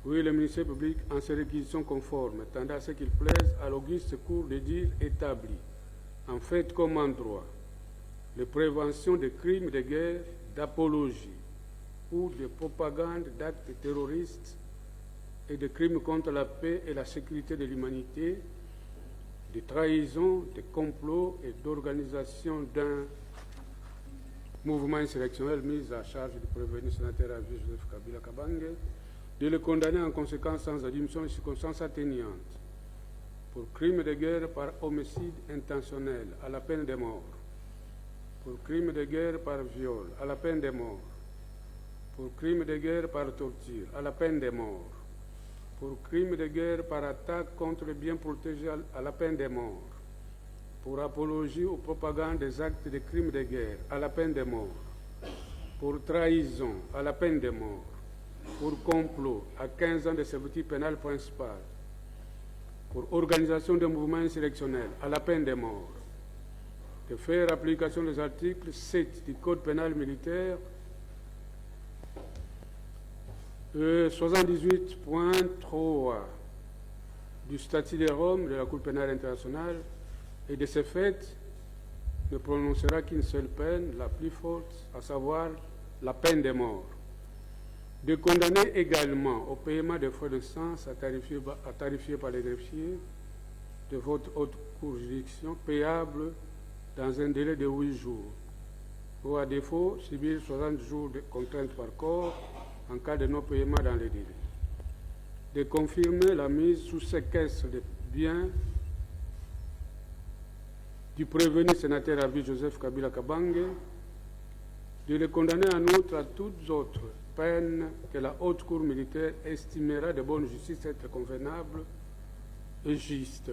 Oui, le ministère public, en ses réquisitions conformes, tendant à ce qu'il plaise à l'auguste cour de dire établi, en fait comme en droit, de prévention de crimes de guerre, d'apologie ou de propagande d'actes terroristes et de crimes contre la paix et la sécurité de l'humanité, de trahison, de complot et d'organisation d'un mouvement insurrectionnel mis à charge du prévenu sénateur à vie Joseph Kabila Kabange, de le condamner en conséquence sans admission de circonstances atténuantes pour crime de guerre par homicide intentionnel à la peine de mort, pour crime de guerre par viol à la peine de mort, pour crime de guerre par torture à la peine de mort, pour crime de guerre par attaque contre les biens protégés à la peine de mort, pour apologie ou propagande des actes de crimes de guerre à la peine de mort, pour trahison à la peine de mort, pour complot à 15 ans de servitude pénale principale, pour organisation d'un mouvement insurrectionnel à la peine de mort, de faire application des articles 7 du Code pénal militaire, 78.3 du statut de Rome de la Cour pénale internationale, et de ce fait ne prononcera qu'une seule peine, la plus forte, à savoir la peine de mort. De condamner également au paiement des frais de sens à tarifier par les greffiers de votre haute cour juridiction, payable dans un délai de 8 jours, ou à défaut, subir 60 jours de contrainte par corps en cas de non-paiement dans les délais. De confirmer la mise sous séquestre des biens du prévenu sénateur à vie Joseph Kabila Kabange, de le condamner en outre à toutes autres peines que la haute cour militaire estimera de bonne justice être convenables et justes.